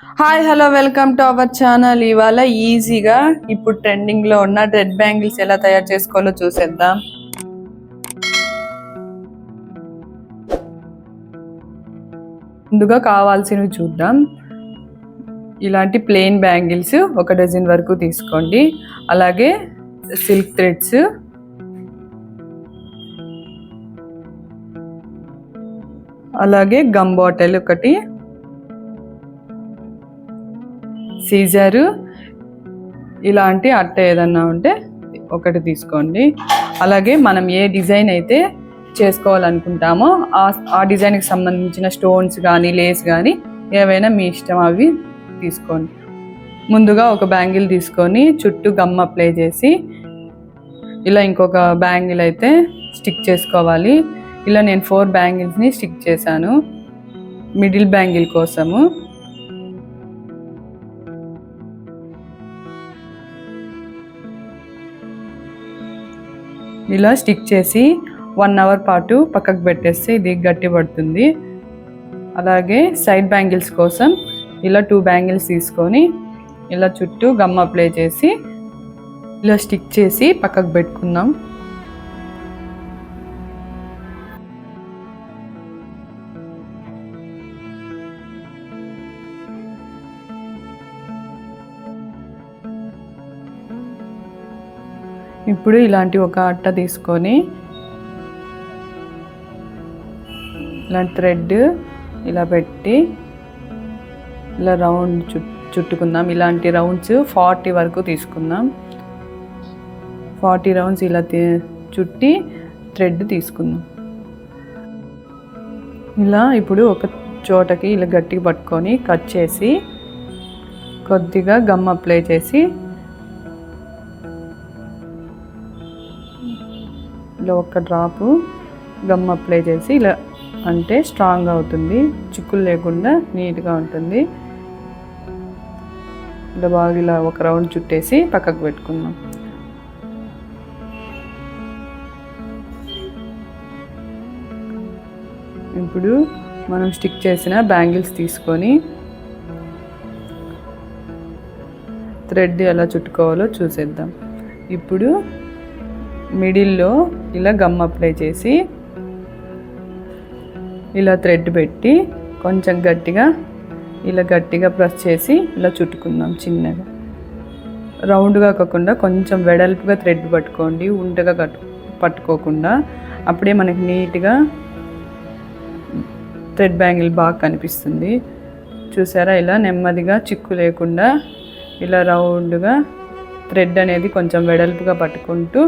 Hi hello welcome to our channel. ఇవాళ ఈజీగా ఇప్పుడు ట్రెండింగ్ లో ఉన్న రెడ్ బ్యాంగిల్స్ ఎలా తయారు చేసుకోవాలో చూసేద్దాం. ముందుగా కావాల్సినవి చూద్దాం. ఇలాంటి ప్లెయిన్ బ్యాంగిల్స్ 1 డజన్ వరకు తీసుకోండి. అలాగే సిల్క్ థ్రెడ్స్, అలాగే గమ్ బాటిల్ ఒకటి, సీజరు, ఇలాంటి అట్ట ఏదన్నా ఉంటే ఒకటి తీసుకోండి. అలాగే మనం ఏ డిజైన్ అయితే చేసుకోవాలనుకుంటామో ఆ డిజైన్కి సంబంధించిన స్టోన్స్ కానీ లేస్ కానీ ఏవైనా మీ ఇష్టం అవి తీసుకోండి. ముందుగా ఒక బ్యాంగిల్ తీసుకొని చుట్టూ గమ్ అప్లై చేసి ఇలా ఇంకొక బ్యాంగిల్ అయితే స్టిక్ చేసుకోవాలి. ఇలా నేను 4 బ్యాంగిల్స్ని స్టిక్ చేశాను మిడిల్ బ్యాంగిల్ కోసము. ఇలా స్టిక్ చేసి 1 అవర్ పాటు పక్కకు పెట్టేస్తే ఇది గట్టి పడుతుంది. అలాగే సైడ్ బ్యాంగిల్స్ కోసం ఇలా 2 బ్యాంగిల్స్ తీసుకొని ఇలా చుట్టూ గమ్ అప్లై చేసి ఇలా స్టిక్ చేసి పక్కకు పెట్టుకుందాం. ఇప్పుడు ఇలాంటి ఒక అట్ట తీసుకొని ఇలాంటి థ్రెడ్ ఇలా పెట్టి ఇలా రౌండ్ చుట్టుకుందాం. ఇలాంటి రౌండ్స్ 40 వరకు తీసుకుందాం. 40 రౌండ్స్ ఇలా చుట్టి థ్రెడ్ తీసుకుందాం. ఇలా ఇప్పుడు ఒక చోటకి ఇలా గట్టిగా పట్టుకొని కట్ చేసి కొద్దిగా గమ్ అప్లై చేసి ఇలా ఒక డ్రాపు గమ్ అప్లై చేసి ఇలా అంటే స్ట్రాంగ్ అవుతుంది, చిక్కులు లేకుండా నీట్గా ఉంటుంది. ఇలా బాగా ఇలా ఒక రౌండ్ చుట్టేసి పక్కకు పెట్టుకుందాం. ఇప్పుడు మనం స్టిక్ చేసిన బ్యాంగిల్స్ తీసుకొని థ్రెడ్ ఎలా చుట్టుకోవాలో చూసేద్దాం. ఇప్పుడు మిడిల్లో ఇలా గమ్ అప్లై చేసి ఇలా థ్రెడ్ పెట్టి కొంచెం గట్టిగా ప్రెస్ చేసి ఇలా చుట్టుకుందాం. చిన్నగా రౌండ్గా కాకుండా కొంచెం వెడల్పుగా థ్రెడ్ పట్టుకోండి, ఉండగా పట్టుకోకుండా. అప్పుడే మనకి నీట్గా థ్రెడ్ బ్యాంగిల్ బాగా కనిపిస్తుంది. చూసారా, ఇలా నెమ్మదిగా చిక్కు లేకుండా ఇలా రౌండ్గా థ్రెడ్ అనేది కొంచెం వెడల్పుగా పట్టుకుంటూ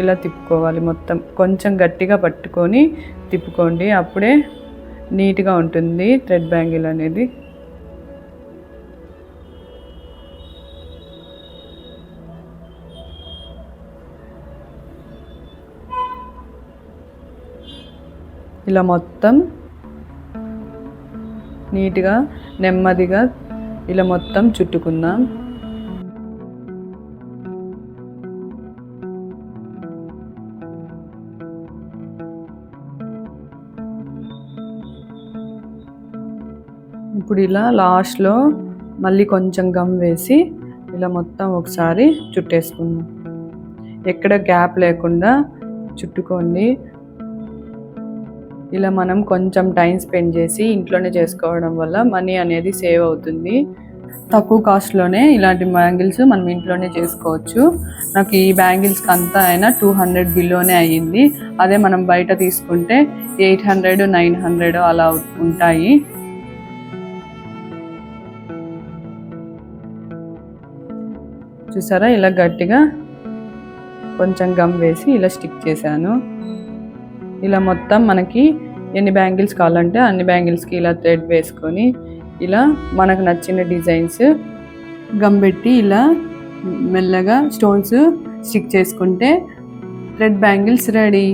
ఇలా తిప్పుకోవాలి. మొత్తం కొంచెం గట్టిగా పట్టుకొని తిప్పుకోండి, అప్పుడే నీట్గా ఉంటుంది థ్రెడ్ బ్యాంగిల్ అనేది. ఇలా మొత్తం నీట్గా నెమ్మదిగా ఇలా మొత్తం చుట్టుకుందాం. ఇప్పుడు ఇలా లాస్ట్లో మళ్ళీ కొంచెం గమ్ వేసి ఇలా మొత్తం ఒకసారి చుట్టేసుకుందాం. ఎక్కడ గ్యాప్ లేకుండా చుట్టుకోండి. ఇలా మనం కొంచెం టైం స్పెండ్ చేసి ఇంట్లోనే చేసుకోవడం వల్ల మనీ అనేది సేవ్ అవుతుంది. తక్కువ కాస్ట్లోనే ఇలాంటి బ్యాంగిల్స్ మనం ఇంట్లోనే చేసుకోవచ్చు. నాకు ఈ బ్యాంగిల్స్కి అంతా అయినా 200 బిలోనే అయ్యింది. అదే మనం బయట తీసుకుంటే 800, 900 అలా ఉంటాయి. చూసారా, ఇలా గట్టిగా కొంచెం గమ్ వేసి ఇలా స్టిక్ చేశాను. ఇలా మొత్తం మనకి ఎన్ని బ్యాంగిల్స్ కావాలంటే అన్ని బ్యాంగిల్స్కి ఇలా థ్రెడ్ వేసుకొని ఇలా మనకు నచ్చిన డిజైన్స్ గమ్ పెట్టి ఇలా మెల్లగా స్టోన్స్ స్టిక్ చేసుకుంటే థ్రెడ్ బ్యాంగిల్స్ రెడీ.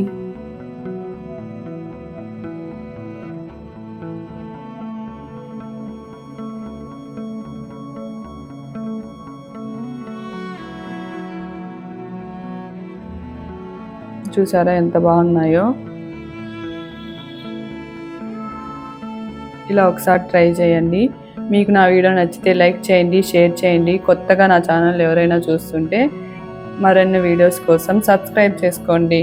చూసారా ఎంత బాగున్నాయో. ఇలా ఒకసారి ట్రై చేయండి. మీకు నా వీడియో నచ్చితే లైక్ చేయండి, షేర్ చేయండి. కొత్తగా నా ఛానల్ ఎవరైనా చూస్తుంటే మరిన్ని వీడియోస్ కోసం సబ్స్క్రైబ్ చేసుకోండి.